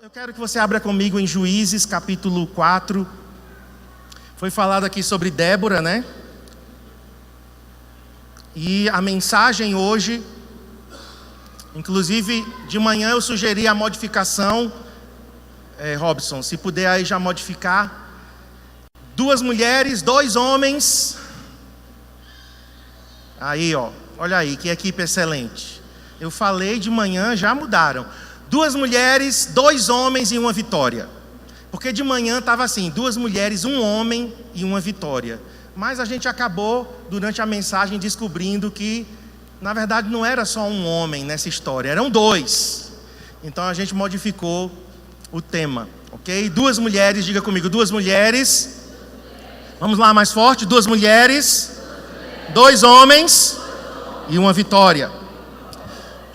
Eu quero que você abra comigo em Juízes, capítulo 4. Foi falado aqui sobre Débora, né? E a mensagem hoje, inclusive de manhã eu sugeri a modificação, Robson, se puder aí já modificar. 2 mulheres, 2 homens. Aí, ó, olha aí, que equipe excelente. Eu falei de manhã, já mudaram. 2 mulheres, 2 homens e 1 vitória. Porque de manhã estava assim, 2 mulheres, 1 homem e 1 vitória. Mas a gente acabou, durante a mensagem, descobrindo que, na verdade, não era só 1 homem nessa história, eram 2. Então a gente modificou o tema, ok? 2 mulheres, diga comigo, 2 mulheres. Vamos lá, mais forte, 2 mulheres, 2 homens e 1 vitória.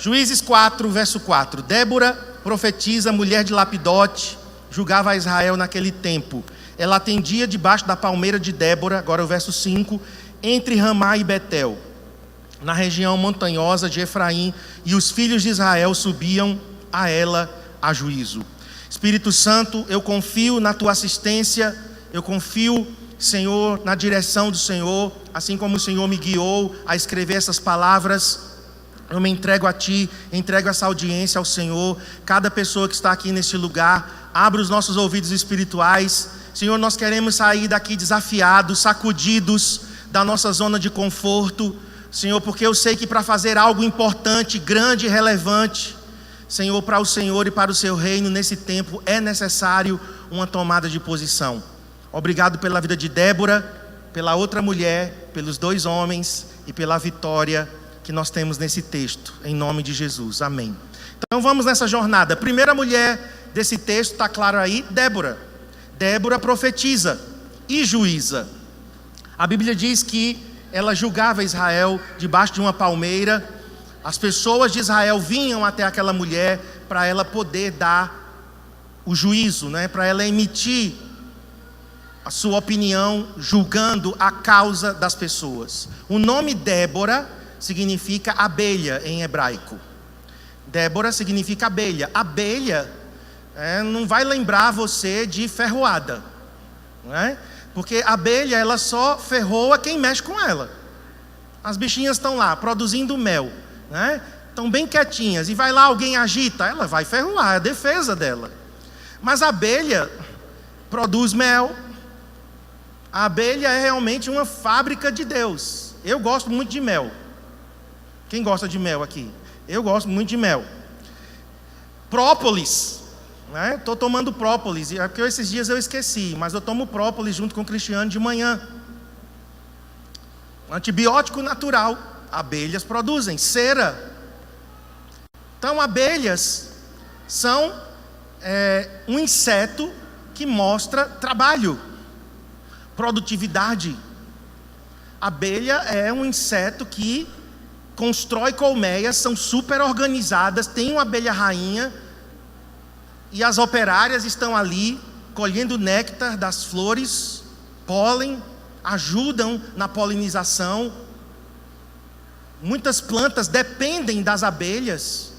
Juízes 4, verso 4. Débora, profetisa, mulher de Lapidote, julgava a Israel naquele tempo. Ela atendia debaixo da palmeira de Débora, agora o verso 5, entre Ramá e Betel, na região montanhosa de Efraim, e os filhos de Israel subiam a ela a juízo. Espírito Santo, eu confio na tua assistência, eu confio, Senhor, na direção do Senhor, assim como o Senhor me guiou a escrever essas palavras. Eu me entrego a Ti, entrego essa audiência ao Senhor. Cada pessoa que está aqui neste lugar, abra os nossos ouvidos espirituais. Senhor, nós queremos sair daqui desafiados, sacudidos da nossa zona de conforto. Senhor, porque eu sei que para fazer algo importante, grande e relevante, Senhor, para o Senhor e para o Seu reino, nesse tempo, é necessário uma tomada de posição. Obrigado pela vida de Débora, pela outra mulher, pelos 2 homens e pela vitória que nós temos nesse texto, em nome de Jesus, amém. Então vamos nessa jornada. A primeira mulher desse texto, está claro aí, Débora. Débora profetiza e juíza. A Bíblia diz que ela julgava Israel debaixo de uma palmeira. As pessoas de Israel vinham até aquela mulher para ela poder dar o juízo, né? Para ela emitir a sua opinião, julgando a causa das pessoas. O nome Débora significa abelha em hebraico. Débora significa abelha. Abelha não vai lembrar você de ferroada, não é? Porque a abelha, ela só ferroa quem mexe com ela. As bichinhas estão lá produzindo mel, né? Estão bem quietinhas, e vai lá alguém agita, ela vai ferroar, é a defesa dela. Mas a abelha produz mel. A abelha é realmente uma fábrica de Deus. Eu gosto muito de mel. Quem gosta de mel aqui? Eu gosto muito de mel. Própolis, né? Estou tomando própolis, porque esses dias eu esqueci, mas eu tomo própolis junto com o Cristiano de manhã. Antibiótico natural. Abelhas produzem cera. Então, abelhas são um inseto que mostra trabalho, produtividade. Abelha é um inseto que constrói colmeias, são super organizadas, tem uma abelha rainha, e as operárias estão ali colhendo néctar das flores, pólen, ajudam na polinização. Muitas plantas dependem das abelhas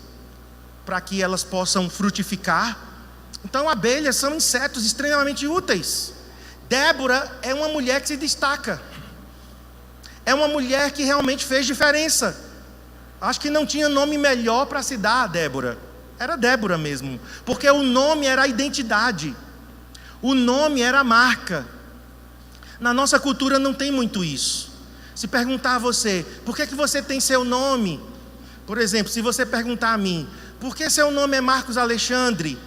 para que elas possam frutificar. Então, abelhas são insetos extremamente úteis. Débora é uma mulher que se destaca. É uma mulher que realmente fez diferença. Acho que não tinha nome melhor para se dar a Débora. Era Débora mesmo. Porque o nome era a identidade. O nome era a marca. Na nossa cultura não tem muito isso. Se perguntar a você, por que você tem seu nome? Por exemplo, se você perguntar a mim, por que seu nome é Marcos Alexandre?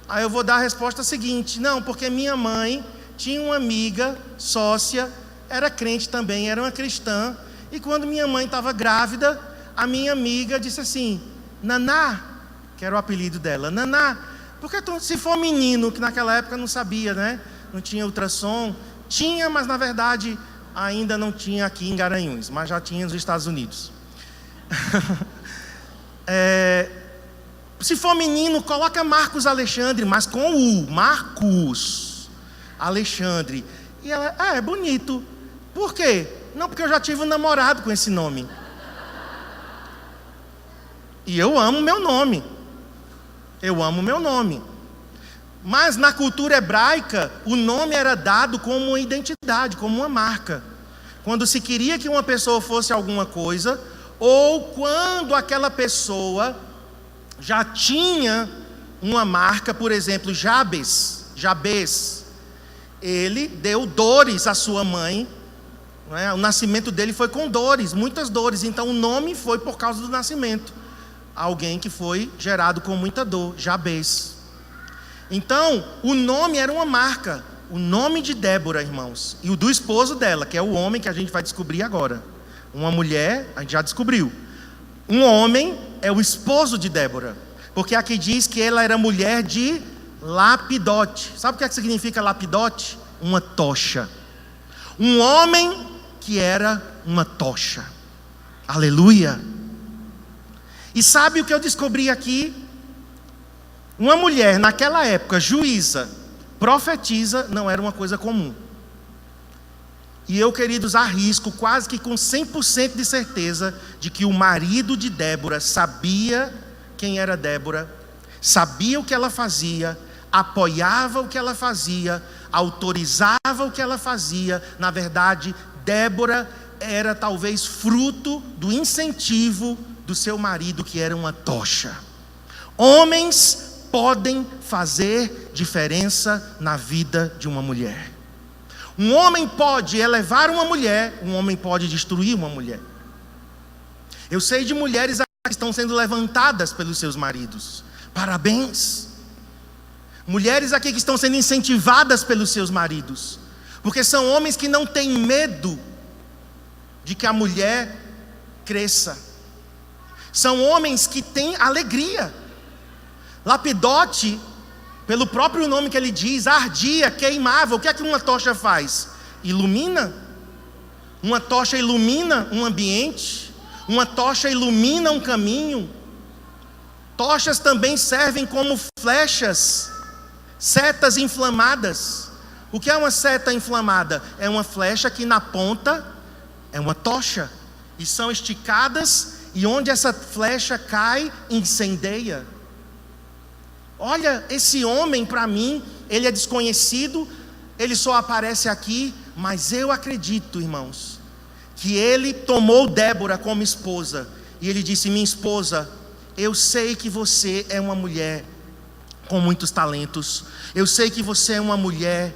Aí eu vou dar a resposta seguinte: não, porque minha mãe tinha uma amiga, sócia, era crente também, era uma cristã, e quando minha mãe estava grávida, a minha amiga disse assim: Naná, que era o apelido dela, Naná, porque se for menino, que naquela época não sabia, né? Não tinha ultrassom, tinha, mas na verdade ainda não tinha aqui em Garanhuns, mas já tinha nos Estados Unidos. Se for menino, coloca Marcos Alexandre, mas com U, Marcos Alexandre. E ela, é bonito. Por quê? Não, porque eu já tive um namorado com esse nome. E eu amo meu nome. Eu amo meu nome. Mas na cultura hebraica, o nome era dado como uma identidade, como uma marca. Quando se queria que uma pessoa fosse alguma coisa, ou quando aquela pessoa já tinha uma marca, por exemplo, Jabes, ele deu dores à sua mãe, não é? O nascimento dele foi com dores, muitas dores, então o nome foi por causa do nascimento. Alguém que foi gerado com muita dor, Jabes. Então, o nome era uma marca. O nome de Débora, irmãos, e o do esposo dela, que é o homem que a gente vai descobrir agora. Uma mulher, a gente já descobriu. Um homem é o esposo de Débora, porque aqui diz que ela era mulher de Lapidote. Sabe o que significa Lapidote? Uma tocha. Um homem que era uma tocha. Aleluia. E sabe o que eu descobri aqui? Uma mulher naquela época, juíza, profetiza, não era uma coisa comum. E eu, queridos, arrisco quase que com 100% de certeza de que o marido de Débora sabia quem era Débora, sabia o que ela fazia, apoiava o que ela fazia, autorizava o que ela fazia. Na verdade, Débora era talvez fruto do incentivo do seu marido, que era uma tocha. Homens podem fazer diferença na vida de uma mulher. Um homem pode elevar uma mulher, um homem pode destruir uma mulher. Eu sei de mulheres que estão sendo levantadas pelos seus maridos. Parabéns. Mulheres aqui que estão sendo incentivadas pelos seus maridos, porque são homens que não têm medo de que a mulher cresça. São homens que têm alegria. Lapidote, pelo próprio nome que ele diz, ardia, queimava. O que é que uma tocha faz? Ilumina. Uma tocha ilumina um ambiente. Uma tocha ilumina um caminho. Tochas também servem como flechas, setas inflamadas. O que é uma seta inflamada? É uma flecha que na ponta é uma tocha, e são esticadas, e onde essa flecha cai, incendeia. Olha, esse homem, para mim, ele é desconhecido, ele só aparece aqui, mas eu acredito, irmãos, que ele tomou Débora como esposa, e ele disse: minha esposa, eu sei que você é uma mulher com muitos talentos, eu sei que você é uma mulher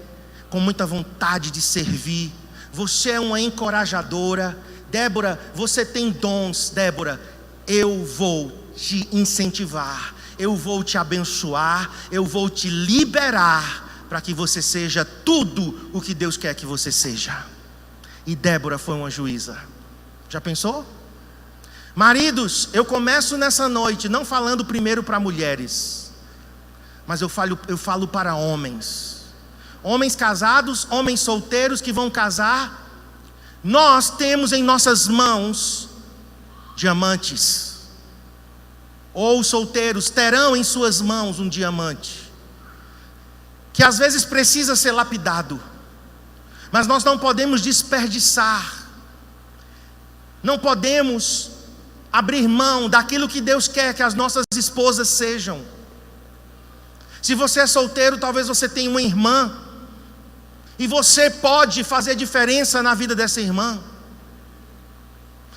com muita vontade de servir, você é uma encorajadora. Débora, você tem dons. Débora, eu vou te incentivar, eu vou te abençoar, eu vou te liberar para que você seja tudo o que Deus quer que você seja. E Débora foi uma juíza. Já pensou? Maridos, eu começo nessa noite não falando primeiro para mulheres, mas eu falo para homens. Homens casados, homens solteiros que vão casar. Nós temos em nossas mãos diamantes. Ou os solteiros terão em suas mãos um diamante, que às vezes precisa ser lapidado, mas nós não podemos desperdiçar. Não podemos abrir mão daquilo que Deus quer que as nossas esposas sejam. Se você é solteiro, talvez você tenha uma irmã, e você pode fazer diferença na vida dessa irmã.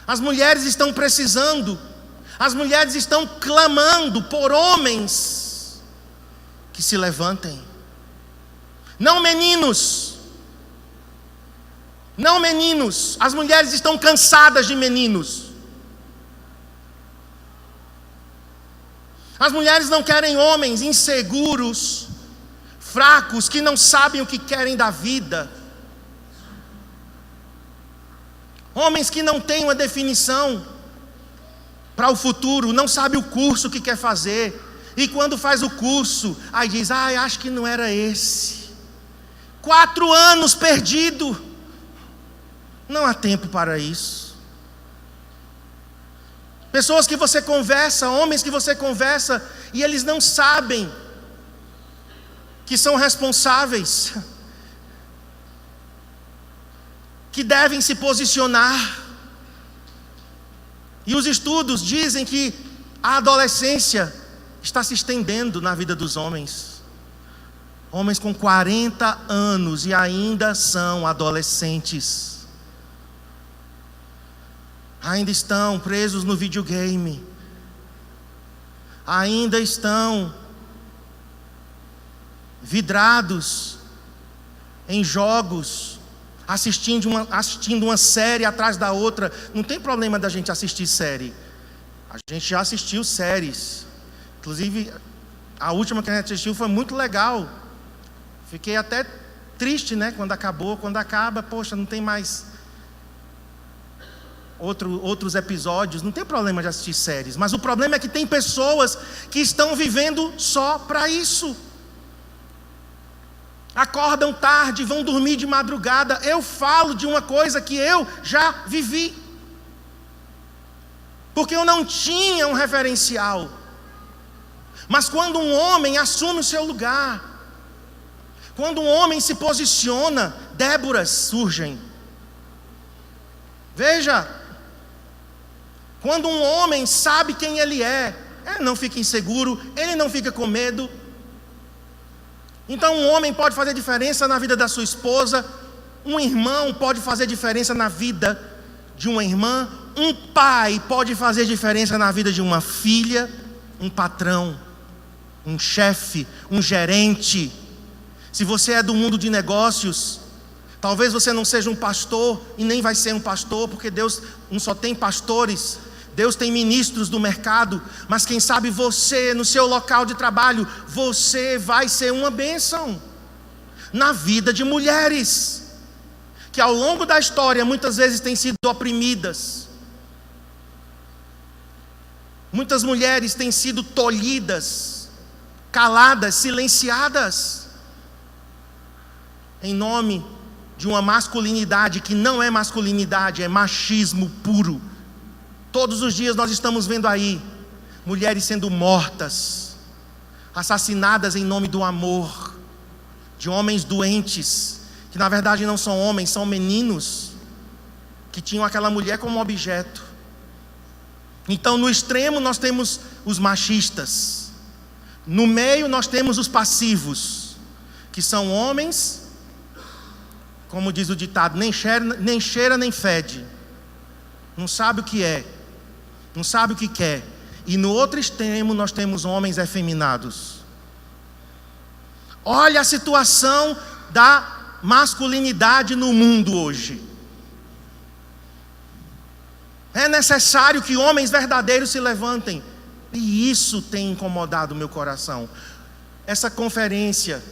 As mulheres estão precisando, as mulheres estão clamando por homens que se levantem. Não meninos, não meninos. As mulheres estão cansadas de meninos. As mulheres não querem homens inseguros, fracos, que não sabem o que querem da vida. Homens que não têm uma definição para o futuro, não sabe o curso que quer fazer, e quando faz o curso, aí diz: acho que não era esse. 4 anos perdido. Não há tempo para isso. Pessoas que você conversa, homens que você conversa, e eles não sabem que são responsáveis, que devem se posicionar. E os estudos dizem que a adolescência está se estendendo na vida dos homens. Homens com 40 anos e ainda são adolescentes. Ainda estão presos no videogame. Ainda estão vidrados em jogos, assistindo uma série atrás da outra. Não tem problema da gente assistir série. A gente já assistiu séries. Inclusive, a última que a gente assistiu foi muito legal. Fiquei até triste, né, quando acabou. Quando acaba, poxa, não tem mais outros episódios. Não tem problema de assistir séries. Mas o problema é que tem pessoas que estão vivendo só para isso. Acordam tarde, vão dormir de madrugada. Eu falo de uma coisa que eu já vivi. Porque eu não tinha um referencial. Mas quando um homem assume o seu lugar, quando um homem se posiciona, Déboras surgem. Veja, quando um homem sabe quem ele não fica inseguro, ele não fica com medo. Então um homem pode fazer diferença na vida da sua esposa, um irmão pode fazer diferença na vida de uma irmã, um pai pode fazer diferença na vida de uma filha, um patrão, um chefe, um gerente. Se você é do mundo de negócios, talvez você não seja um pastor e nem vai ser um pastor, porque Deus não só tem pastores, Deus tem ministros do mercado, mas quem sabe você, no seu local de trabalho, você vai ser uma bênção na vida de mulheres que ao longo da história muitas vezes têm sido oprimidas. Muitas mulheres têm sido tolhidas, caladas, silenciadas, em nome de uma masculinidade que não é masculinidade, é machismo puro. Todos os dias nós estamos vendo aí mulheres sendo mortas, assassinadas em nome do amor, de homens doentes, que na verdade não são homens, são meninos, que tinham aquela mulher como objeto. Então no extremo nós temos os machistas, no meio nós temos os passivos, que são homens, como diz o ditado, nem cheira nem fede, não sabe o que é, não sabe o que quer. E no outro extremo nós temos homens efeminados. Olha a situação da masculinidade no mundo hoje. É necessário que homens verdadeiros se levantem. E isso tem incomodado o meu coração. Essa conferência,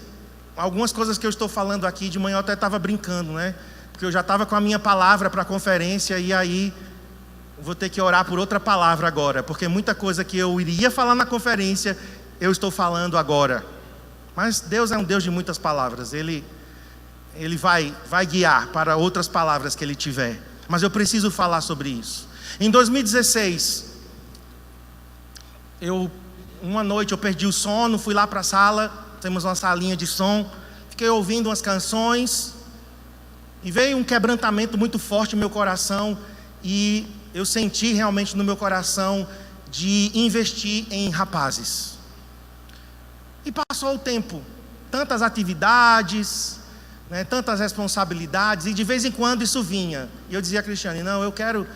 algumas coisas que eu estou falando aqui, de manhã eu até estava brincando, né? Porque eu já estava com a minha palavra para a conferência, e aí vou ter que orar por outra palavra agora, porque muita coisa que eu iria falar na conferência, eu estou falando agora. Mas Deus é um Deus de muitas palavras, Ele vai guiar para outras palavras que Ele tiver. Mas eu preciso falar sobre isso. Em 2016, uma noite eu perdi o sono, fui lá para a sala, temos uma salinha de som, fiquei ouvindo umas canções, e veio um quebrantamento muito forte no meu coração, e eu senti realmente no meu coração de investir em rapazes. E passou o tempo, tantas atividades, né, tantas responsabilidades, e de vez em quando isso vinha. E eu dizia a Cristiane, não, eu quero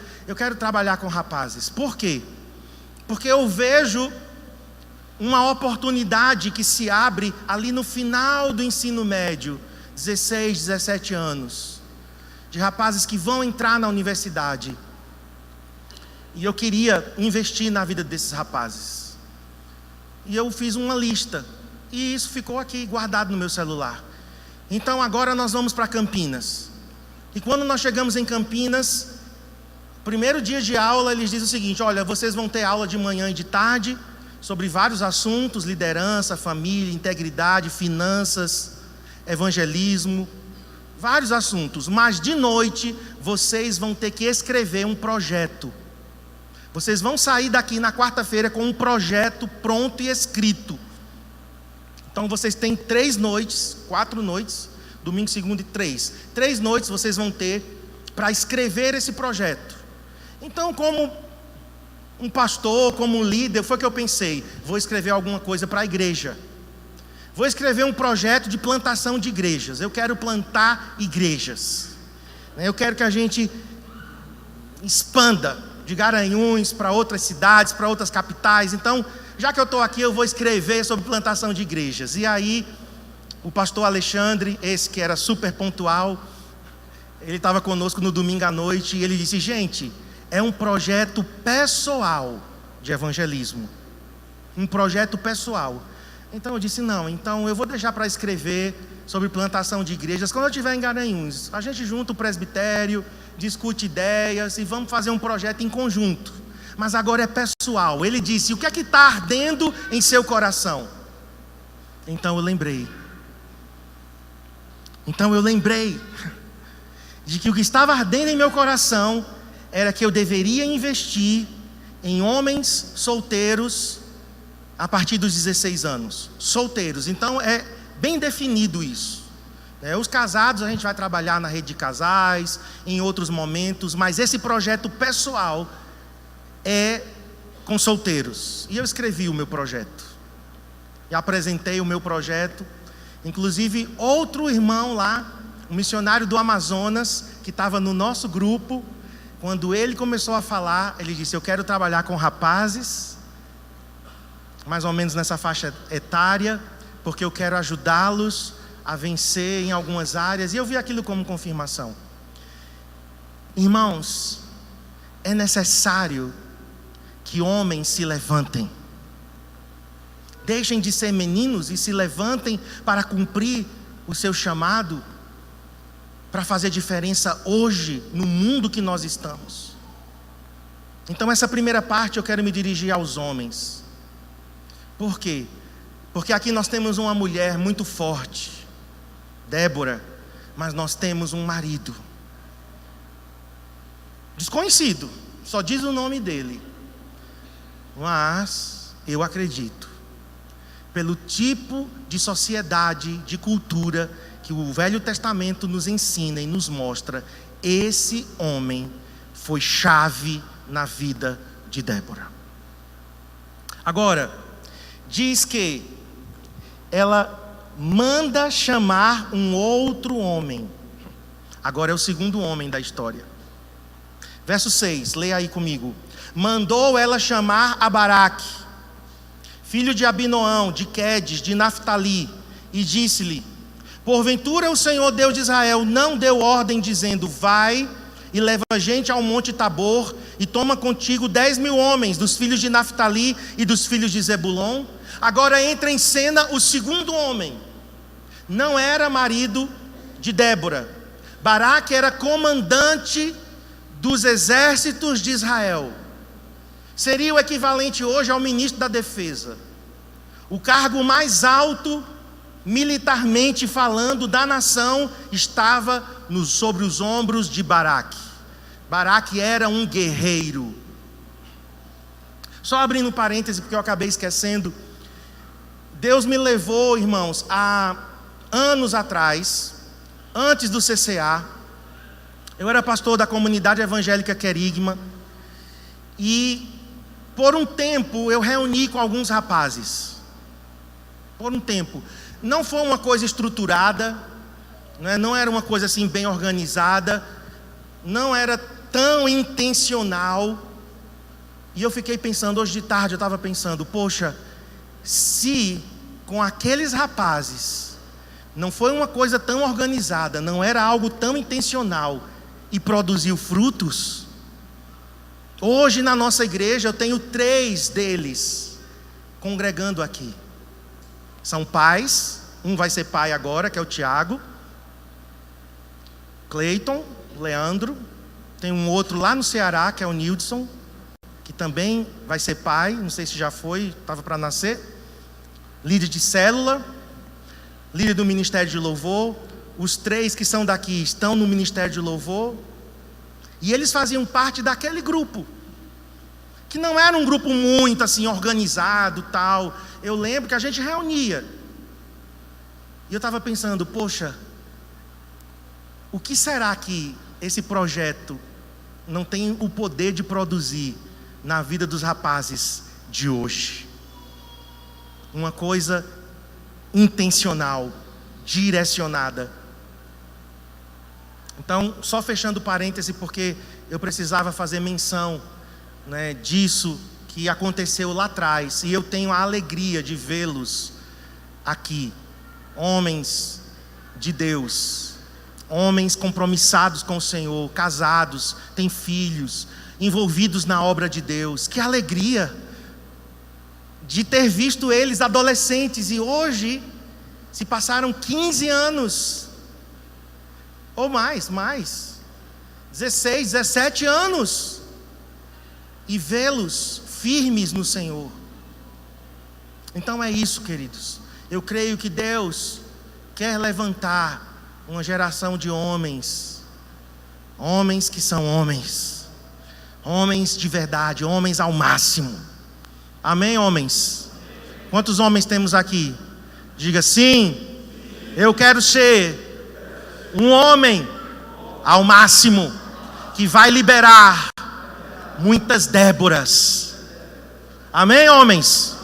trabalhar com rapazes. Por quê? Porque eu vejo uma oportunidade que se abre ali no final do ensino médio, 16, 17 anos, de rapazes que vão entrar na universidade. E eu queria investir na vida desses rapazes. E eu fiz uma lista, e isso ficou aqui guardado no meu celular. Então agora nós vamos para Campinas. E quando nós chegamos em Campinas, primeiro dia de aula, eles dizem o seguinte: olha, vocês vão ter aula de manhã e de tarde, sobre vários assuntos, liderança, família, integridade, finanças, evangelismo, vários assuntos. Mas de noite, vocês vão ter que escrever um projeto. Vocês vão sair daqui na quarta-feira com um projeto pronto e escrito. Então vocês têm 4 noites, domingo, segunda e 3 noites vocês vão ter para escrever esse projeto. Então, como um pastor, como um líder, foi que eu pensei, vou escrever alguma coisa para a igreja. Vou escrever um projeto de plantação de igrejas. Eu quero plantar igrejas. Eu quero que a gente expanda de Garanhuns para outras cidades, para outras capitais. Então, já que eu estou aqui, eu vou escrever sobre plantação de igrejas. E aí, o pastor Alexandre, esse que era super pontual, ele estava conosco no domingo à noite e ele disse: gente, é um projeto pessoal de evangelismo. Um projeto pessoal. Então eu disse: não, então eu vou deixar para escrever sobre plantação de igrejas quando eu estiver em Garanhuns. A gente junta o presbitério, discute ideias e vamos fazer um projeto em conjunto. Mas agora é pessoal. Ele disse: o que é que está ardendo em seu coração? Então eu lembrei de que o que estava ardendo em meu coração era que eu deveria investir em homens solteiros a partir dos 16 anos. Solteiros. Então é bem definido isso. Os casados a gente vai trabalhar na rede de casais, em outros momentos, mas esse projeto pessoal é com solteiros. E eu escrevi o meu projeto. E apresentei o meu projeto. Inclusive, outro irmão lá, um missionário do Amazonas, que estava no nosso grupo, quando ele começou a falar, ele disse: eu quero trabalhar com rapazes, mais ou menos nessa faixa etária, porque eu quero ajudá-los a vencer em algumas áreas. E eu vi aquilo como confirmação. Irmãos, é necessário que homens se levantem. Deixem de ser meninos e se levantem para cumprir o seu chamado, para fazer diferença hoje no mundo que nós estamos. Então essa primeira parte eu quero me dirigir aos homens. Por quê? Porque aqui nós temos uma mulher muito forte, Débora, mas nós temos um marido desconhecido, só diz o nome dele. Mas eu acredito, pelo tipo de sociedade, de cultura que o Velho Testamento nos ensina e nos mostra, esse homem foi chave na vida de Débora. Agora, diz que ela manda chamar um outro homem. Agora é o segundo homem da história. Verso 6, leia aí comigo. Mandou ela chamar a Baraque, filho de Abinoão, de Quedes, de Naftali, e disse-lhe: porventura o Senhor Deus de Israel não deu ordem dizendo: vai e leva gente ao monte Tabor, e toma contigo 10.000 homens dos filhos de Naftali e dos filhos de Zebulon? Agora entra em cena o segundo homem. Não era marido de Débora. Baraque era comandante dos exércitos de Israel. Seria o equivalente hoje ao ministro da defesa. O cargo mais alto, militarmente falando, da nação estava sobre os ombros de Baraque. Baraque era um guerreiro. Só abrindo parêntese, porque eu acabei esquecendo. Deus me levou, irmãos, há anos atrás, antes do CCA, eu era pastor da comunidade evangélica Querigma, e por um tempo eu reuni com alguns rapazes. Por um tempo. Não foi uma coisa estruturada, não era uma coisa assim bem organizada, não era tão intencional. E eu fiquei pensando, hoje de tarde eu estava pensando: poxa, se com aqueles rapazes não foi uma coisa tão organizada, não era algo tão intencional e produziu frutos, hoje na nossa igreja eu tenho 3 deles congregando aqui. São pais, um vai ser pai agora, que é o Tiago, Cleiton, Leandro, tem um outro lá no Ceará, que é o Nildson, que também vai ser pai, não sei se já foi, estava para nascer. Líder de célula, líder do Ministério de Louvor. Os 3 que são daqui estão no Ministério de Louvor. E eles faziam parte daquele grupo, que não era um grupo muito assim organizado, tal. Eu lembro que a gente reunia. E eu estava pensando: poxa, o que será que esse projeto não tem o poder de produzir na vida dos rapazes de hoje? Uma coisa intencional, direcionada. Então, só fechando parêntese, porque eu precisava fazer menção, né, disso que aconteceu lá atrás, e eu tenho a alegria de vê-los aqui, homens de Deus, homens compromissados com o Senhor, casados, têm filhos, envolvidos na obra de Deus. Que alegria de ter visto eles adolescentes, e hoje se passaram 15 anos, ou mais, 16, 17 anos, e vê-los firmes no Senhor. Então é isso, queridos. Eu creio que Deus quer levantar uma geração de homens que são homens de verdade, homens ao máximo. Amém, homens? Quantos homens temos aqui? Diga sim, eu quero ser um homem ao máximo, que vai liberar muitas Déboras. Amém, homens?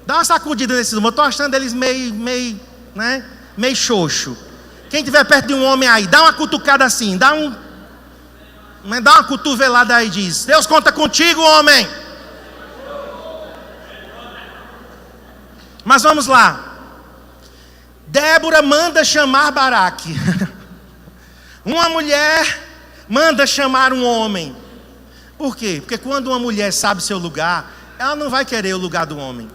Dá uma sacudida nesses homens. Eu estou achando eles meio xoxo. Quem estiver perto de um homem aí, dá uma cutucada assim, dá uma cotovelada aí e diz: Deus conta contigo, homem. Mas vamos lá. Débora manda chamar Baraque. Uma mulher manda chamar um homem. Por quê? Porque quando uma mulher sabe seu lugar, ela não vai querer o lugar do homem.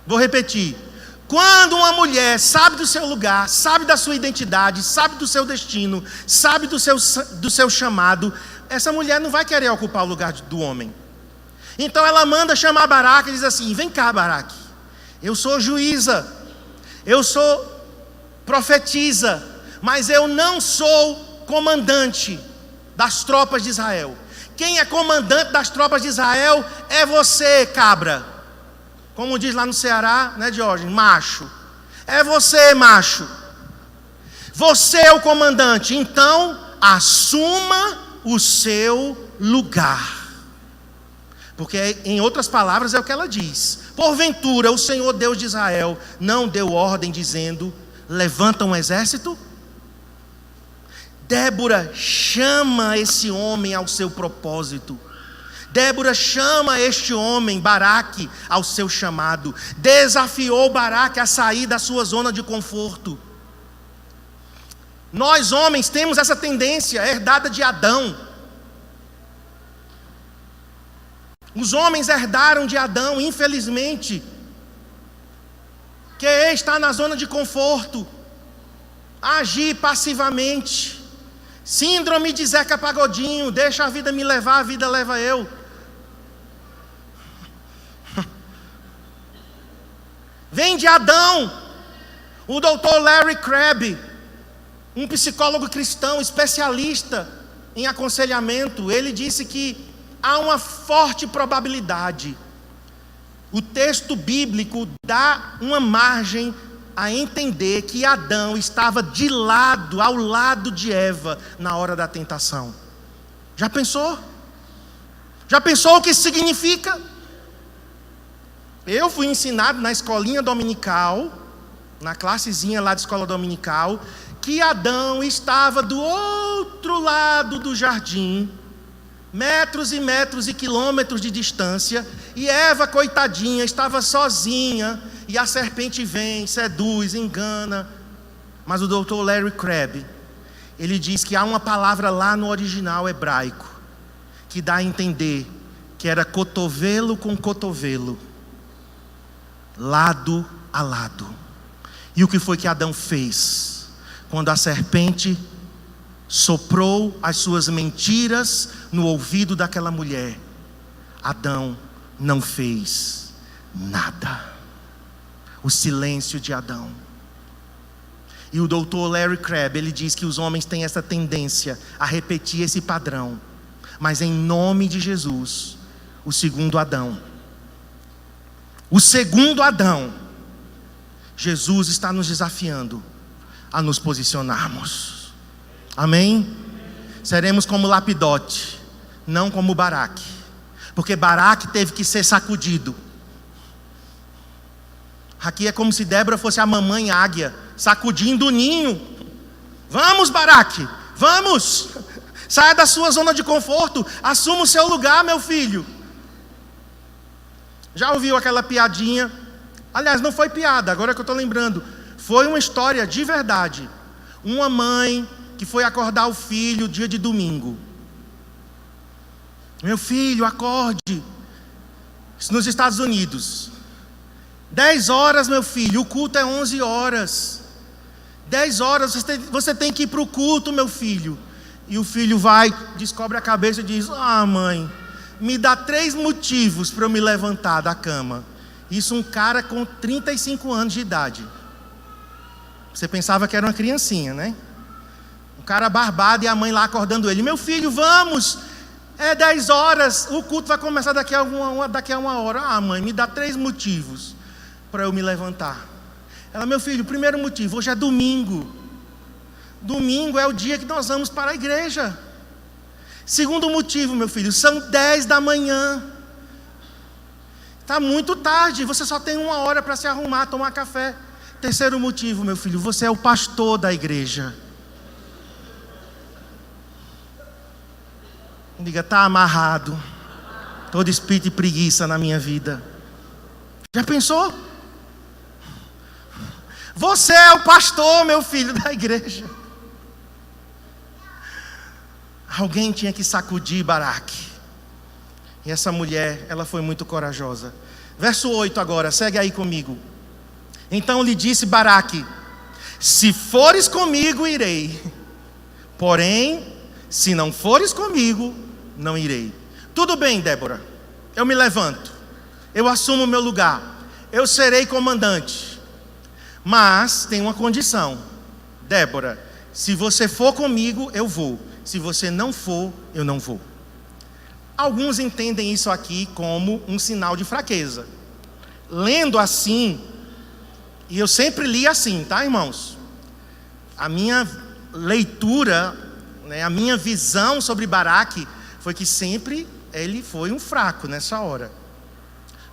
Vou repetir. Quando uma mulher sabe do seu lugar, sabe da sua identidade, sabe do seu destino, sabe do seu chamado, essa mulher não vai querer ocupar o lugar do homem. Então ela manda chamar Baraque e diz assim: vem cá, Baraque, eu sou juíza, eu sou profetisa, mas eu não sou comandante das tropas de Israel. Quem é comandante das tropas de Israel é você, cabra. Como diz lá no Ceará, né, Diógenes? Macho. É você, macho. Você é o comandante. Então, assuma o seu lugar. Porque, em outras palavras, é o que ela diz. Porventura, o Senhor Deus de Israel não deu ordem dizendo: levanta um exército? Débora chama esse homem ao seu propósito. Débora chama este homem, Baraque, ao seu chamado. Desafiou Baraque a sair da sua zona de conforto. Nós homens temos essa tendência herdada de Adão. Os homens herdaram de Adão, infelizmente, que é estar na zona de conforto, agir passivamente. Síndrome de Zeca Pagodinho: deixa a vida me levar, a vida leva eu. Vem de Adão. O doutor Larry Crabb, um psicólogo cristão, especialista em aconselhamento, ele disse que há uma forte probabilidade. O texto bíblico dá uma margem a entender que Adão estava ao lado de Eva na hora da tentação. Já pensou? Já pensou o que isso significa? Eu fui ensinado na escolinha dominical, na classezinha lá de escola dominical, que Adão estava do outro lado do jardim, metros e metros e quilômetros de distância, e Eva, coitadinha, estava sozinha, e a serpente vem, seduz, engana. Mas o Dr. Larry Crabb, ele diz que há uma palavra lá no original hebraico que dá a entender que era cotovelo com cotovelo, lado a lado. E o que foi que Adão fez? Quando a serpente soprou as suas mentiras no ouvido daquela mulher, Adão não fez nada. O silêncio de Adão. E o Dr. Larry Crabb, ele diz que os homens têm essa tendência a repetir esse padrão. Mas em nome de Jesus, o segundo Adão, Jesus está nos desafiando a nos posicionarmos. Amém? Seremos como Lapidote, não como Baraque. Porque Baraque teve que ser sacudido. Aqui é como se Débora fosse a mamãe águia, sacudindo o ninho. Vamos, Baraque, vamos. Saia da sua zona de conforto, assuma o seu lugar, meu filho. Já ouviu aquela piadinha? Aliás, não foi piada, agora que eu estou lembrando. Foi uma história de verdade. Uma mãe que foi acordar o filho dia de domingo. Meu filho, acorde. Isso nos Estados Unidos. 10 horas, meu filho, o culto é 11 horas. 10 horas, você tem que ir para o culto, meu filho. E o filho vai, descobre a cabeça e diz: ah, mãe, me dá 3 motivos para eu me levantar da cama. Isso um cara com 35 anos de idade. Você pensava que era uma criancinha, né? Um cara barbado e a mãe lá acordando ele: meu filho, vamos, é 10 horas, o culto vai começar daqui a uma hora. Ah, mãe, me dá 3 motivos para eu me levantar. Ela: meu filho, primeiro motivo, hoje é domingo. Domingo é o dia que nós vamos para a igreja. Segundo motivo, meu filho, são 10 da manhã. Está muito tarde, você só tem 1 hora para se arrumar, tomar café. Terceiro motivo, meu filho, você é o pastor da igreja. Diga: está amarrado todo espírito de preguiça na minha vida. Já pensou? Você é o pastor, meu filho, da igreja. Alguém tinha que sacudir Baraque. E essa mulher, ela foi muito corajosa. Verso 8 agora, segue aí comigo. Então lhe disse Baraque: se fores comigo, irei. Porém, se não fores comigo, não irei. Tudo bem, Débora, eu me levanto, eu assumo o meu lugar, eu serei comandante. Mas tem uma condição: Débora, se você for comigo, eu vou. Se você não for, eu não vou. Alguns entendem isso aqui como um sinal de fraqueza. Lendo assim, e eu sempre li assim, tá, irmãos? A minha leitura, a minha visão sobre Baraque foi que sempre ele foi um fraco nessa hora.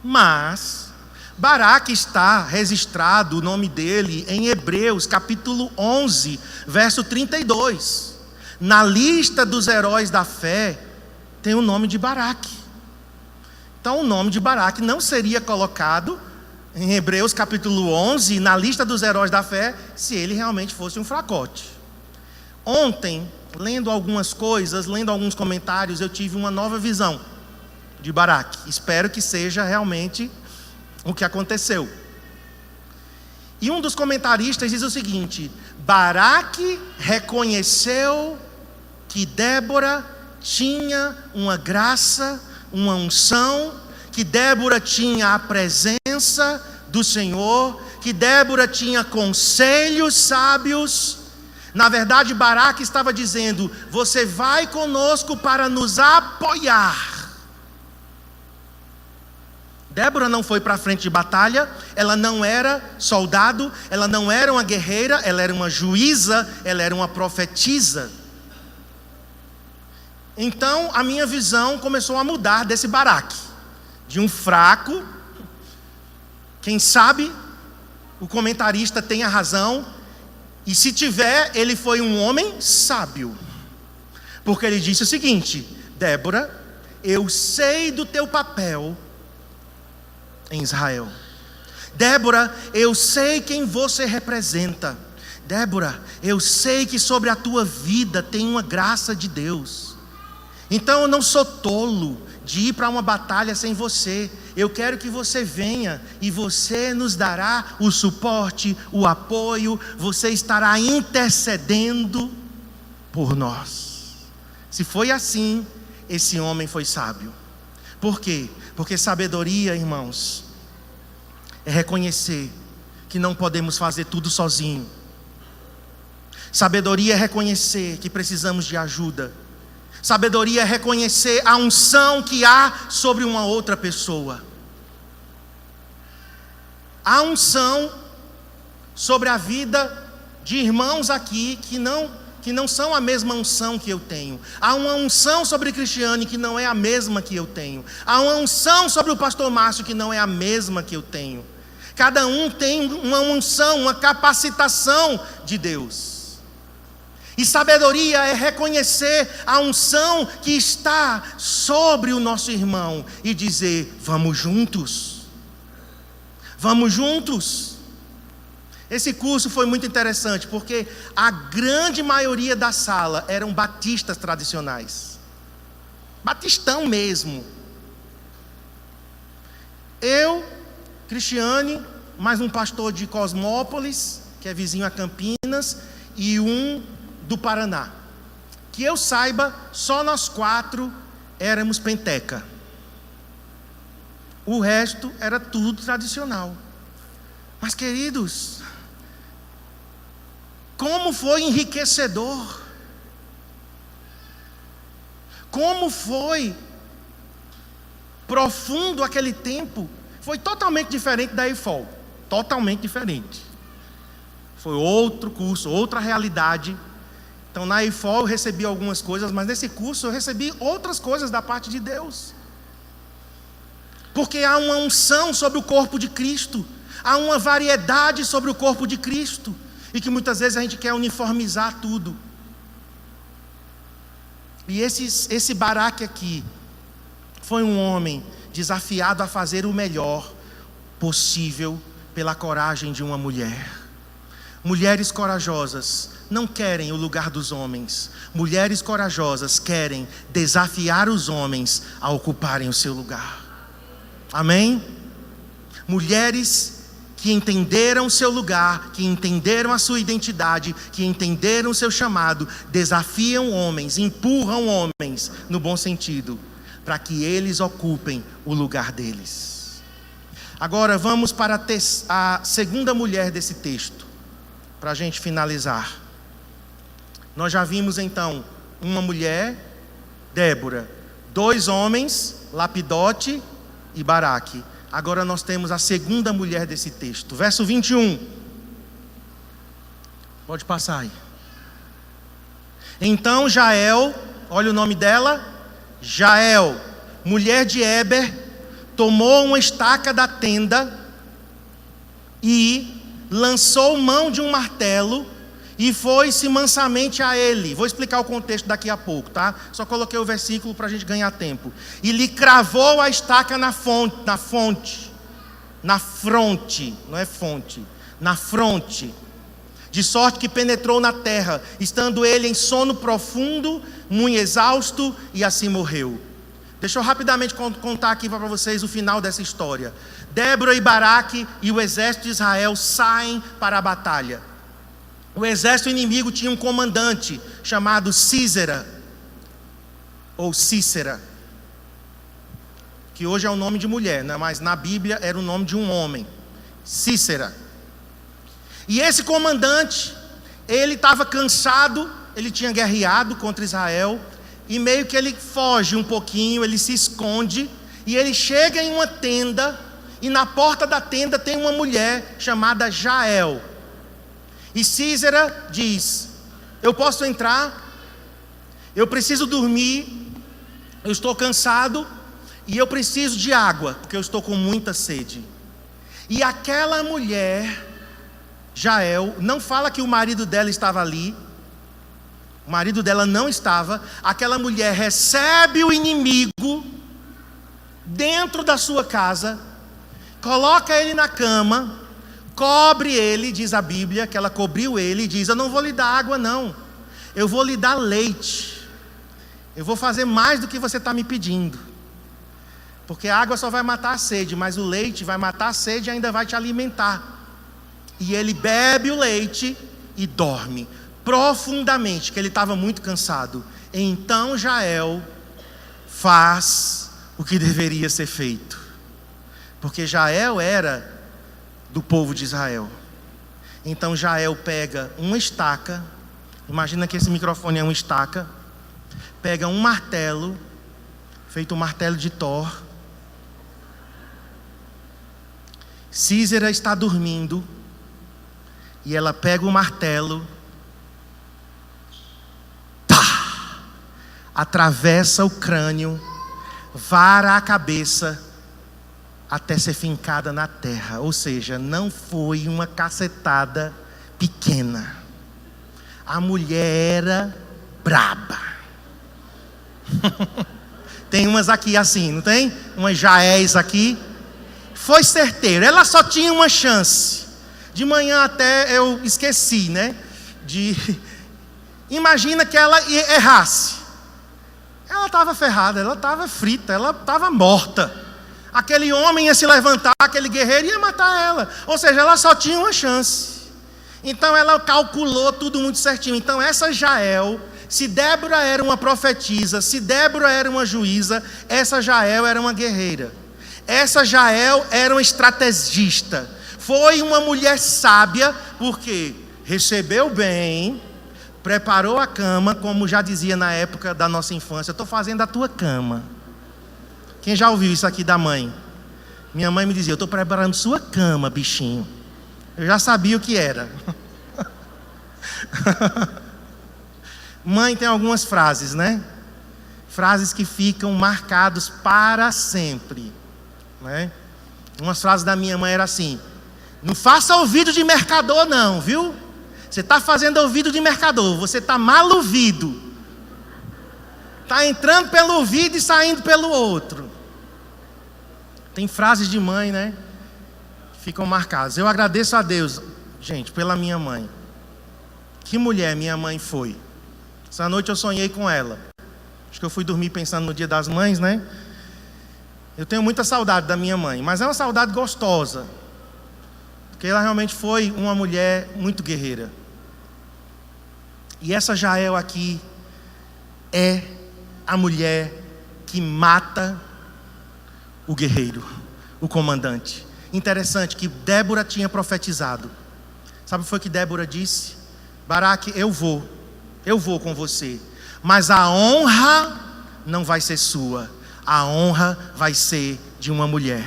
Mas Baraque está registrado o nome dele em Hebreus capítulo 11, verso 32. Na lista dos heróis da fé tem o nome de Baraque. Então o nome de Baraque não seria colocado em Hebreus capítulo 11 na lista dos heróis da fé se ele realmente fosse um fracote. Ontem, lendo algumas coisas, lendo alguns comentários, eu tive uma nova visão de Baraque. Espero que seja realmente o que aconteceu. E um dos comentaristas diz o seguinte: Baraque reconheceu que Débora tinha uma graça, uma unção, que Débora tinha a presença do Senhor, que Débora tinha conselhos sábios. Na verdade, Baraque estava dizendo: você vai conosco para nos apoiar. Débora não foi para a frente de batalha, ela não era soldado, ela não era uma guerreira, ela era uma juíza, ela era uma profetisa. Então a minha visão começou a mudar desse Baraque, de um fraco. Quem sabe o comentarista tenha razão, e se tiver, ele foi um homem sábio, porque ele disse o seguinte: Débora, eu sei do teu papel em Israel. Débora, eu sei quem você representa. Débora, eu sei que sobre a tua vida tem uma graça de Deus. Então eu não sou tolo de ir para uma batalha sem você. Eu quero que você venha e você nos dará o suporte, o apoio, você estará intercedendo por nós. Se foi assim, esse homem foi sábio. Por quê? Porque sabedoria, irmãos, é reconhecer que não podemos fazer tudo sozinho. Sabedoria é reconhecer que precisamos de ajuda. Sabedoria é reconhecer a unção que há sobre uma outra pessoa. Há unção sobre a vida de irmãos aqui que não são a mesma unção que eu tenho. Há uma unção sobre Cristiane que não é a mesma que eu tenho. Há uma unção sobre o pastor Márcio que não é a mesma que eu tenho. Cada um tem uma unção, uma capacitação de Deus. E sabedoria é reconhecer a unção que está sobre o nosso irmão e dizer: vamos juntos. Vamos juntos. Esse curso foi muito interessante, porque a grande maioria da sala eram batistas tradicionais. Batistão mesmo. Eu, Cristiane, mais um pastor de Cosmópolis, que é vizinho a Campinas, e um do Paraná. Que eu saiba, só nós 4 éramos penteca. O resto era tudo tradicional. Mas, queridos, como foi enriquecedor. Como foi profundo aquele tempo. Foi totalmente diferente da EFOL. Totalmente diferente. Foi outro curso, outra realidade. Então na EFOL eu recebi algumas coisas, mas nesse curso eu recebi outras coisas da parte de Deus. Porque há uma unção sobre o corpo de Cristo. Há uma variedade sobre o corpo de Cristo. E que muitas vezes a gente quer uniformizar tudo. E esse Baraque aqui foi um homem desafiado a fazer o melhor possível pela coragem de uma mulher. Mulheres corajosas não querem o lugar dos homens. Mulheres corajosas querem desafiar os homens a ocuparem o seu lugar. Amém? Mulheres que entenderam o seu lugar, que entenderam a sua identidade, que entenderam o seu chamado, desafiam homens, empurram homens, no bom sentido, para que eles ocupem o lugar deles. Agora vamos para a segunda mulher desse texto, para a gente finalizar. Nós já vimos então uma mulher, Débora, 2 homens, Lapidote e Baraque. Agora nós temos a segunda mulher desse texto, verso 21. Pode passar aí. Então Jael, olha o nome dela, Jael, mulher de Heber, tomou uma estaca da tenda e lançou mão de um martelo e foi-se mansamente a ele. Vou explicar o contexto daqui a pouco, tá? Só coloquei o versículo para a gente ganhar tempo. E lhe cravou a estaca na fronte, não é fonte, na fronte, de sorte que penetrou na terra, estando ele em sono profundo, muito exausto, e assim morreu. Deixa eu rapidamente contar aqui para vocês o final dessa história. Débora e Baraque e o exército de Israel saem para a batalha. O exército inimigo tinha um comandante chamado Císera, ou Cícera, que hoje é o nome de mulher, né? Mas na Bíblia era o nome de um homem, Cícera. E esse comandante, ele estava cansado, ele tinha guerreado contra Israel, e meio que ele foge um pouquinho, ele se esconde, e ele chega em uma tenda, e na porta da tenda tem uma mulher chamada Jael. E Císera diz: eu posso entrar? Eu preciso dormir, eu estou cansado, e eu preciso de água, porque eu estou com muita sede. E aquela mulher, Jael, não fala que o marido dela estava ali, o marido dela não estava. Aquela mulher recebe o inimigo dentro da sua casa, coloca ele na cama, cobre ele, diz a Bíblia, que ela cobriu ele, e diz: eu não vou lhe dar água não, eu vou lhe dar leite, eu vou fazer mais do que você está me pedindo, porque a água só vai matar a sede, mas o leite vai matar a sede e ainda vai te alimentar. E ele bebe o leite e dorme profundamente, que ele estava muito cansado. Então Jael faz o que deveria ser feito, porque Jael era do povo de Israel. Então Jael pega uma estaca, imagina que esse microfone é uma estaca, pega um martelo, feito um martelo de Thor. Císera está dormindo, e ela pega o martelo, atravessa o crânio, vara a cabeça até ser fincada na terra. Ou seja, não foi uma cacetada pequena. A mulher era braba. Tem umas aqui assim, não tem? Umas Jaés aqui. Foi certeiro, ela só tinha uma chance. De manhã até eu esqueci, né? Imagina que ela errasse. Ela estava ferrada, ela estava frita, ela estava morta. Aquele homem ia se levantar, aquele guerreiro ia matar ela. Ou seja, ela só tinha uma chance. Então ela calculou tudo muito certinho. Então essa Jael, se Débora era uma profetisa, se Débora era uma juíza, essa Jael era uma guerreira. Essa Jael era uma estrategista. Foi uma mulher sábia, porque recebeu bem, preparou a cama, como já dizia na época da nossa infância: eu estou fazendo a tua cama. Quem já ouviu isso aqui da mãe? Minha mãe me dizia: eu estou preparando sua cama, bichinho. Eu já sabia o que era. Mãe tem algumas frases, né? Frases que ficam marcadas para sempre, né? Umas frases da minha mãe eram assim: não faça ouvido de mercador não, viu? Você está fazendo ouvido de mercador, você está mal ouvido. Está entrando pelo ouvido e saindo pelo outro. Tem frases de mãe, né? Ficam marcadas. Eu agradeço a Deus, gente, pela minha mãe. Que mulher minha mãe foi. Essa noite eu sonhei com ela. Acho que eu fui dormir pensando no Dia das Mães, né? Eu tenho muita saudade da minha mãe, mas é uma saudade gostosa, porque ela realmente foi uma mulher muito guerreira. E essa Jael aqui é a mulher que mata o guerreiro, o comandante. Interessante que Débora tinha profetizado. Sabe o que foi que Débora disse? Baraque, eu vou com você, mas a honra não vai ser sua, a honra vai ser de uma mulher,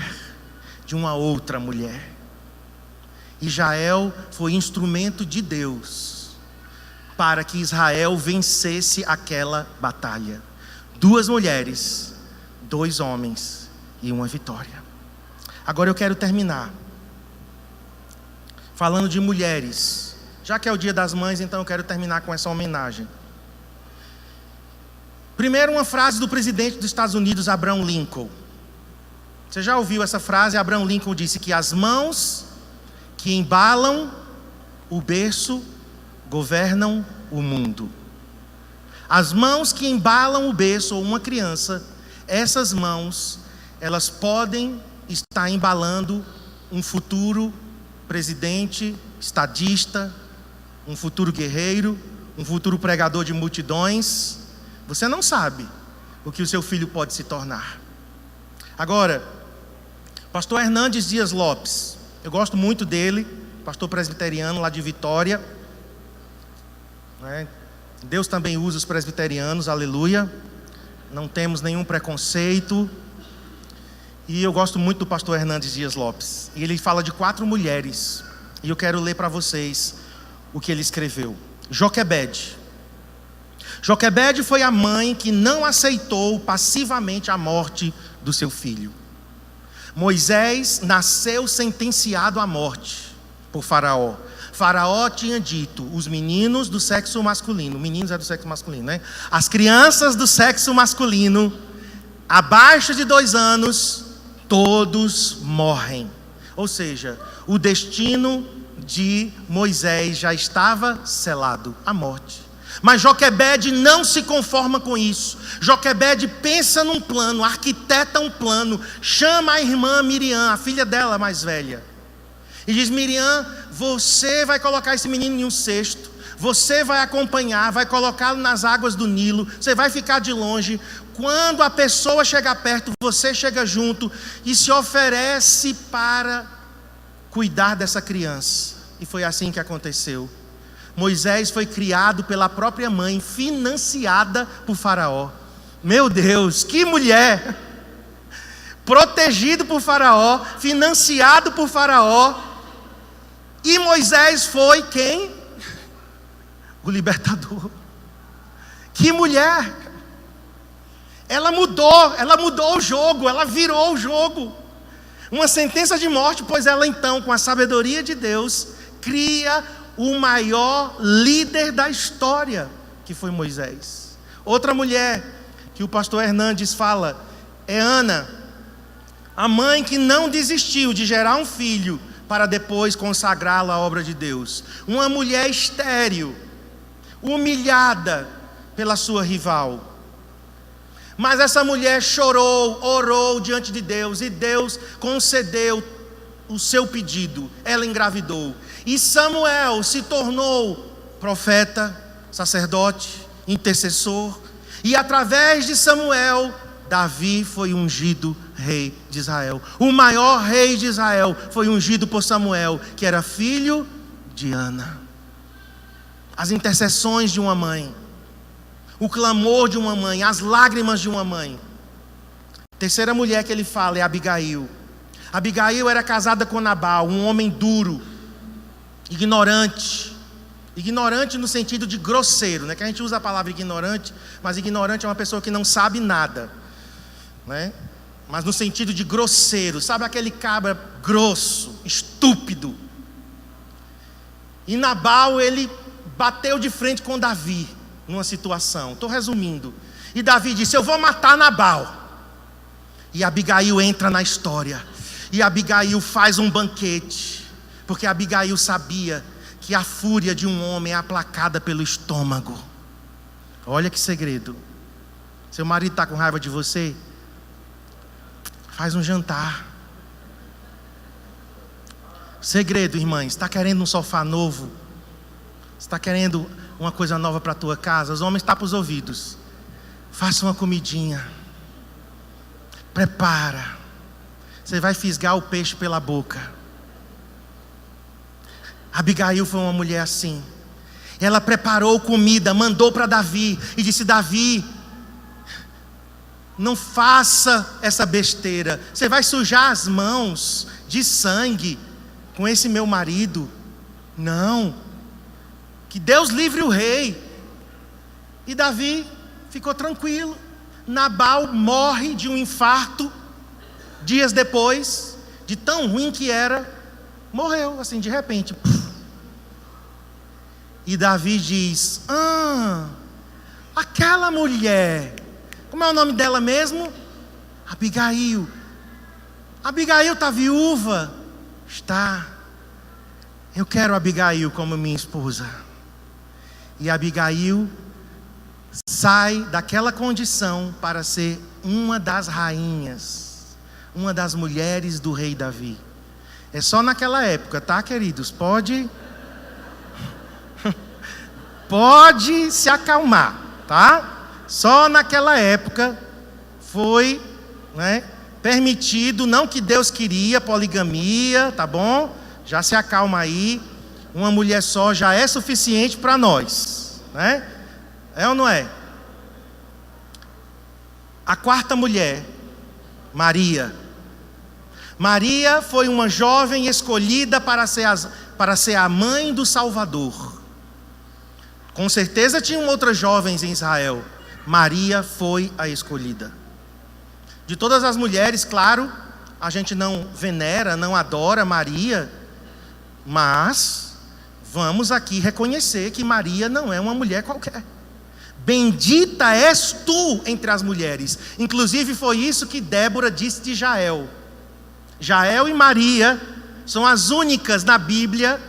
de uma outra mulher. E Jael foi instrumento de Deus para que Israel vencesse aquela batalha. 2 mulheres, 2 homens e uma vitória. Agora eu quero terminar falando de mulheres. Já que é o Dia das Mães, então eu quero terminar com essa homenagem. Primeiro, uma frase do presidente dos Estados Unidos, Abraham Lincoln. Você já ouviu essa frase? Abraham Lincoln disse que as mãos que embalam o berço governam o mundo. As mãos que embalam o berço ou uma criança, essas mãos, elas podem estar embalando um futuro presidente, estadista, um futuro guerreiro, um futuro pregador de multidões. Você não sabe o que o seu filho pode se tornar. Agora, pastor Hernandes Dias Lopes, eu gosto muito dele, pastor presbiteriano lá de Vitória, né? Deus também usa os presbiterianos, aleluia. Não temos nenhum preconceito. E eu gosto muito do pastor Hernandes Dias Lopes. E ele fala de 4 mulheres. E eu quero ler para vocês o que ele escreveu. Joquebede. Joquebede foi a mãe que não aceitou passivamente a morte do seu filho. Moisés nasceu sentenciado à morte por Faraó. Faraó tinha dito: os meninos do sexo masculino, meninos é do sexo masculino, né? As crianças do sexo masculino, abaixo de 2 anos, todos morrem. Ou seja, o destino de Moisés já estava selado, a morte. Mas Joquebede não se conforma com isso. Joquebede pensa num plano, arquiteta um plano, chama a irmã Miriam, a filha dela mais velha, e diz: Miriam, você vai colocar esse menino em um cesto, você vai acompanhar, vai colocá-lo nas águas do Nilo, você vai ficar de longe. Quando a pessoa chegar perto, você chega junto e se oferece para cuidar dessa criança. E foi assim que aconteceu. Moisés foi criado pela própria mãe, financiada por Faraó. Meu Deus, que mulher! Protegido por Faraó, financiado por Faraó. E Moisés foi quem? O libertador. Que mulher! Ela mudou o jogo, ela virou o jogo. Uma sentença de morte, pois ela então, com a sabedoria de Deus, cria o maior líder da história, que foi Moisés. Outra mulher que o pastor Hernandes fala é Ana, a mãe que não desistiu de gerar um filho para depois consagrá-lo à obra de Deus. Uma mulher estéril, humilhada pela sua rival. Mas essa mulher chorou, orou diante de Deus, e Deus concedeu o seu pedido. Ela engravidou. E Samuel se tornou profeta, sacerdote, intercessor. E através de Samuel, Davi foi ungido rei de Israel. O maior rei de Israel foi ungido por Samuel, que era filho de Ana. As intercessões de uma mãe, o clamor de uma mãe, as lágrimas de uma mãe. Terceira mulher que ele fala é Abigail. Abigail era casada com Nabal, um homem duro, ignorante. Ignorante no sentido de grosseiro, né? Que a gente usa a palavra ignorante, mas ignorante é uma pessoa que não sabe nada, né? Mas no sentido de grosseiro, sabe aquele cabra grosso, estúpido. E Nabal, ele bateu de frente com Davi numa situação, estou resumindo. E Davi disse: eu vou matar Nabal. E Abigail entra na história. E Abigail faz um banquete, porque Abigail sabia que a fúria de um homem é aplacada pelo estômago. Olha que segredo. Seu marido está com raiva de você? Faz um jantar. Segredo, irmãs. Está querendo um sofá novo? Está querendo uma coisa nova para a tua casa? Os homens tapam os ouvidos. Faça uma comidinha. Prepara. Você vai fisgar o peixe pela boca. Abigail foi uma mulher assim. Ela preparou comida, mandou para Davi e disse: Davi, não faça essa besteira. Você vai sujar as mãos de sangue com esse meu marido. Não. Que Deus livre o rei. E Davi ficou tranquilo. Nabal morre de um infarto. Dias depois, de tão ruim que era, morreu assim de repente. E Davi diz: aquela mulher, como é o nome dela mesmo? Abigail. Abigail está viúva? Está. Eu quero Abigail como minha esposa. E Abigail sai daquela condição para ser uma das rainhas, uma das mulheres do rei Davi. É só naquela época, tá, queridos? Pode se acalmar, tá? Só naquela época foi, né, permitido, não que Deus queria, poligamia, tá bom? Já se acalma aí. Uma mulher só já é suficiente para nós, né? É ou não é? A quarta mulher, Maria. Maria foi uma jovem escolhida para ser a mãe do Salvador. Com certeza tinham outras jovens em Israel. Maria foi a escolhida. De todas as mulheres, claro, a gente não venera, não adora Maria, mas vamos aqui reconhecer que Maria não é uma mulher qualquer. Bendita és tu entre as mulheres. Inclusive foi isso que Débora disse de Jael. Jael e Maria são as únicas na Bíblia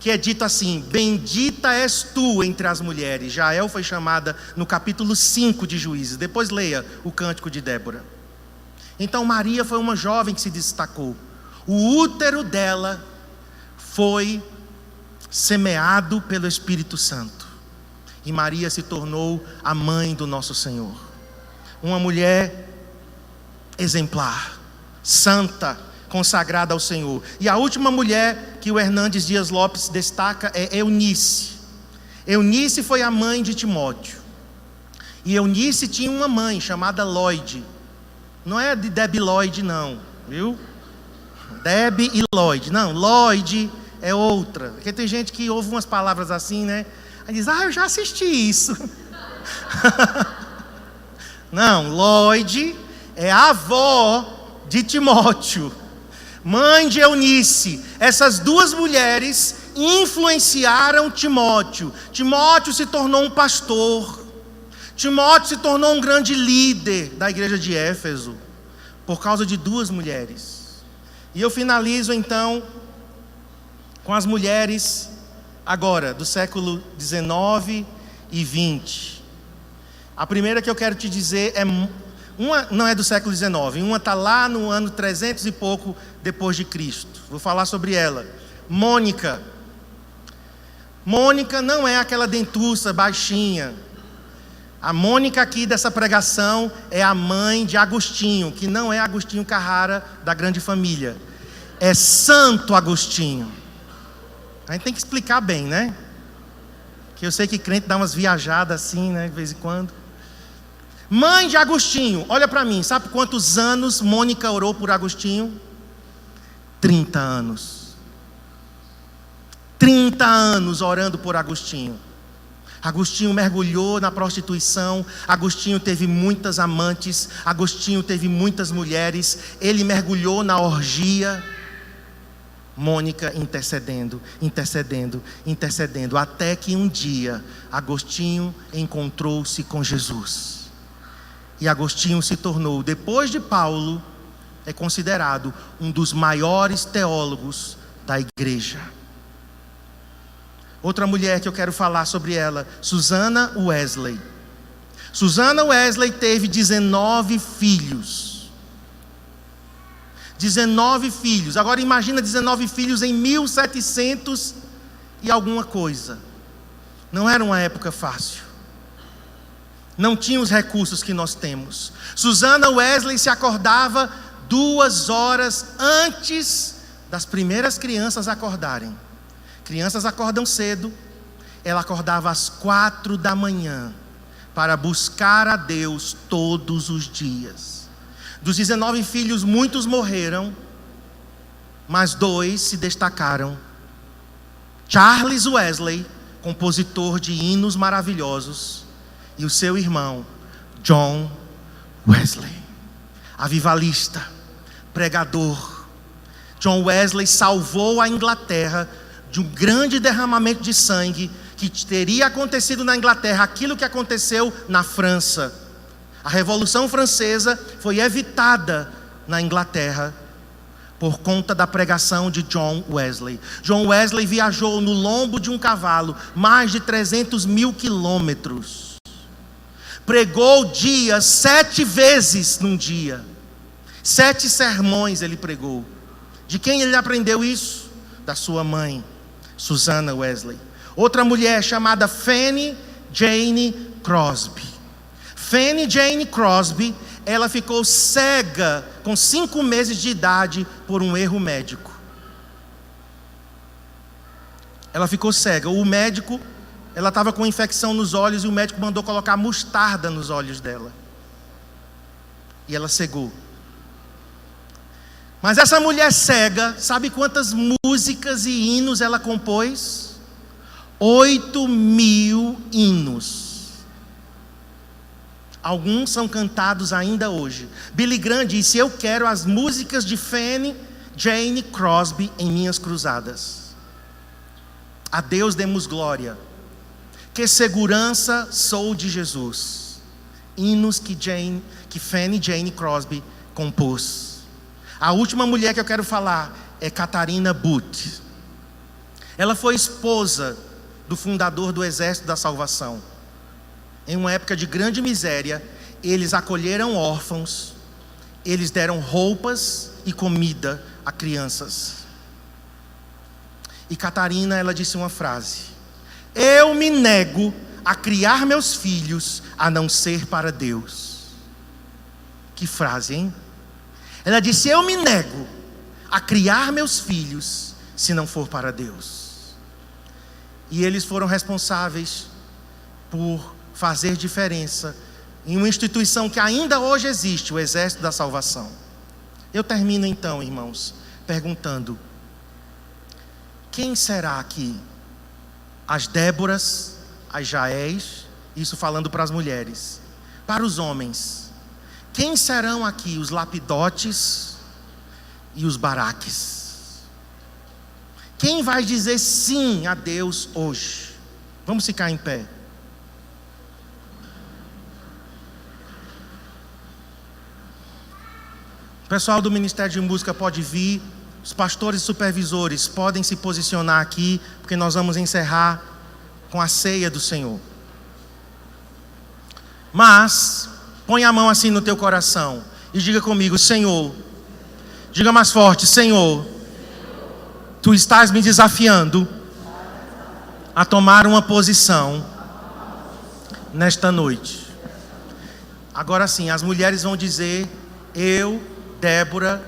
que é dito assim: bendita és tu entre as mulheres. Jael foi chamada no capítulo 5 de Juízes. Depois leia o cântico de Débora. Então Maria foi uma jovem que se destacou. O útero dela foi semeado pelo Espírito Santo. E Maria se tornou a mãe do nosso Senhor. Uma mulher exemplar, santa, consagrada ao Senhor. E a última mulher que o Hernandes Dias Lopes destaca é Eunice. Eunice foi a mãe de Timóteo. E Eunice tinha uma mãe chamada Lloyd. Não é de Debbie Lloyd não, viu? Debbie e Lloyd. Não, Lloyd é outra. Porque tem gente que ouve umas palavras assim, né? Aí diz: eu já assisti isso. Não, Lloyd é a avó de Timóteo. mãe de Eunice. Essas duas mulheres influenciaram Timóteo. Timóteo se tornou um pastor. Timóteo se tornou um grande líder da igreja de Éfeso, por causa de duas mulheres. E eu finalizo então com as mulheres agora, do século 19 e 20. A primeira que eu quero te dizer é, uma não é do século 19, uma está lá no ano 300 e pouco depois de Cristo. Vou falar sobre ela. Mônica. Mônica não é aquela dentuça baixinha. A Mônica aqui dessa pregação é a mãe de Agostinho, que não é Agostinho Carrara da grande família. É Santo Agostinho. A gente tem que explicar bem, né? Que eu sei que crente dá umas viajadas assim, né, de vez em quando. Mãe de Agostinho, olha para mim, sabe quantos anos Mônica orou por Agostinho? 30 anos. 30 anos orando por Agostinho. Agostinho mergulhou na prostituição, Agostinho teve muitas amantes, Agostinho teve muitas mulheres, ele mergulhou na orgia. Mônica intercedendo, intercedendo, intercedendo, até que um dia Agostinho encontrou-se com Jesus. E Agostinho se tornou, depois de Paulo, é considerado um dos maiores teólogos da igreja. Outra mulher que eu quero falar sobre ela, Susana Wesley. Susana Wesley teve 19 filhos. 19 filhos. Agora imagina 19 filhos em 1700 e alguma coisa. Não era uma época fácil. Não tinha os recursos que nós temos. Susana Wesley se acordava 2 horas antes das primeiras crianças acordarem. Crianças acordam cedo. Ela acordava às 4 da manhã para buscar a Deus todos os dias. Dos 19 filhos, muitos morreram, mas 2 se destacaram. Charles Wesley, compositor de hinos maravilhosos, e o seu irmão, John Wesley, avivalista, pregador. John Wesley salvou a Inglaterra de um grande derramamento de sangue que teria acontecido na Inglaterra, aquilo que aconteceu na França. A Revolução Francesa foi evitada na Inglaterra por conta da pregação de John Wesley. John Wesley viajou no lombo de um cavalo mais de 300 mil quilômetros. Pregou 7 vezes num dia. 7 sermões ele pregou. De quem ele aprendeu isso? Da sua mãe, Susana Wesley. Outra mulher chamada Fanny Jane Crosby. Fanny Jane Crosby, ela ficou cega com 5 meses de idade por um erro médico. Ela ficou cega. O médico, ela estava com infecção nos olhos e o médico mandou colocar mostarda nos olhos dela. E ela cegou. Mas essa mulher cega, sabe quantas músicas e hinos ela compôs? 8.000 hinos. Alguns são cantados ainda hoje. Billy Graham disse: eu quero as músicas de Fanny Jane Crosby em minhas cruzadas. A Deus demos glória. Que segurança sou de Jesus. Hinos que Fanny Jane Crosby compôs. A última mulher que eu quero falar é Catarina Booth. Ela foi esposa do fundador do Exército da Salvação. Em uma época de grande miséria, eles acolheram órfãos, eles deram roupas e comida a crianças. E Catarina, ela disse uma frase: eu me nego a criar meus filhos a não ser para Deus. Que frase, hein? Ela disse: eu me nego a criar meus filhos se não for para Deus. E eles foram responsáveis por fazer diferença em uma instituição que ainda hoje existe, o Exército da Salvação. Eu termino então, irmãos, perguntando: quem será aqui as Déboras, as Jaéis, isso falando para as mulheres, para os homens, quem serão aqui os Lapidotes, e os Baraques. Quem vai dizer sim a Deus hoje? Vamos ficar em pé. O pessoal do Ministério de Música pode vir. Os pastores e supervisores podem se posicionar aqui, porque nós vamos encerrar com a ceia do Senhor. Mas, põe a mão assim no teu coração e diga comigo: Senhor, diga mais forte: Senhor, Tu estás me desafiando a tomar uma posição nesta noite. Agora sim, as mulheres vão dizer: eu, Débora,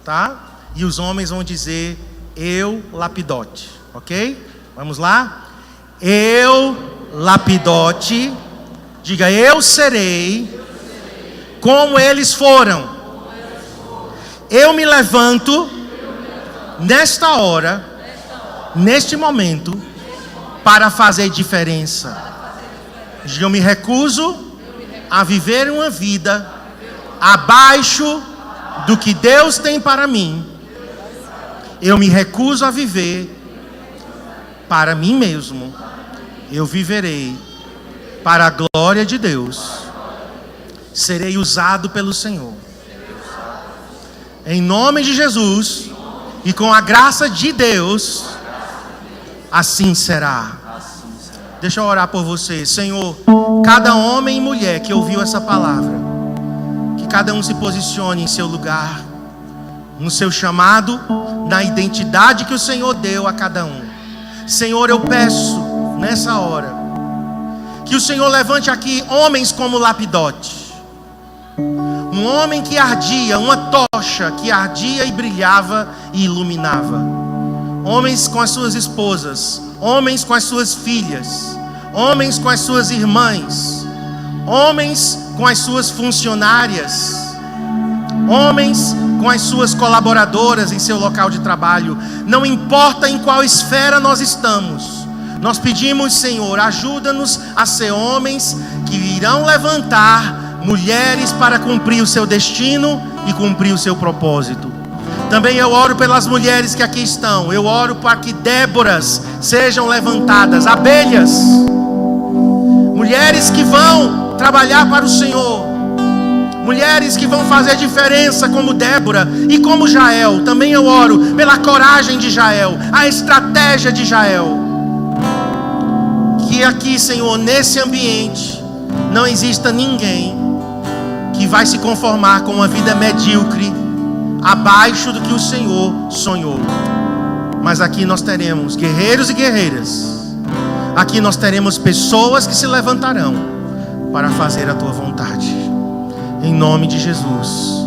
tá? E os homens vão dizer: eu, Lapidote, ok? Vamos lá? Eu, Lapidote, diga: eu serei como eles foram. Eu me levanto nesta hora, neste momento, para fazer diferença. Diga: eu me recuso a viver uma vida abaixo do que Deus tem para mim. Eu me recuso a viver para mim mesmo. Eu viverei para a glória de Deus. Serei usado pelo Senhor. Em nome de Jesus e com a graça de Deus, assim será. Deixa eu orar por você. Senhor, cada homem e mulher que ouviu essa palavra, que cada um se posicione em seu lugar, no seu chamado, na identidade que o Senhor deu a cada um. Senhor, eu peço nessa hora que o Senhor levante aqui homens como Lapidote, um homem que ardia, uma tocha que ardia e brilhava e iluminava. Homens com as suas esposas, homens com as suas filhas, homens com as suas irmãs, homens com as suas funcionárias, homens com as suas colaboradoras em seu local de trabalho. Não importa em qual esfera nós estamos, nós pedimos: Senhor, ajuda-nos a ser homens que irão levantar mulheres para cumprir o seu destino e cumprir o seu propósito. Também eu oro pelas mulheres que aqui estão. Eu oro para que Déboras sejam levantadas, abelhas, mulheres que vão trabalhar para o Senhor, mulheres que vão fazer diferença como Débora e como Jael. Também eu oro pela coragem de Jael, a estratégia de Jael. Que aqui, Senhor, nesse ambiente não exista ninguém que vai se conformar com uma vida medíocre, abaixo do que o Senhor sonhou. Mas aqui nós teremos guerreiros e guerreiras. Aqui nós teremos pessoas que se levantarão para fazer a tua vontade. Em nome de Jesus.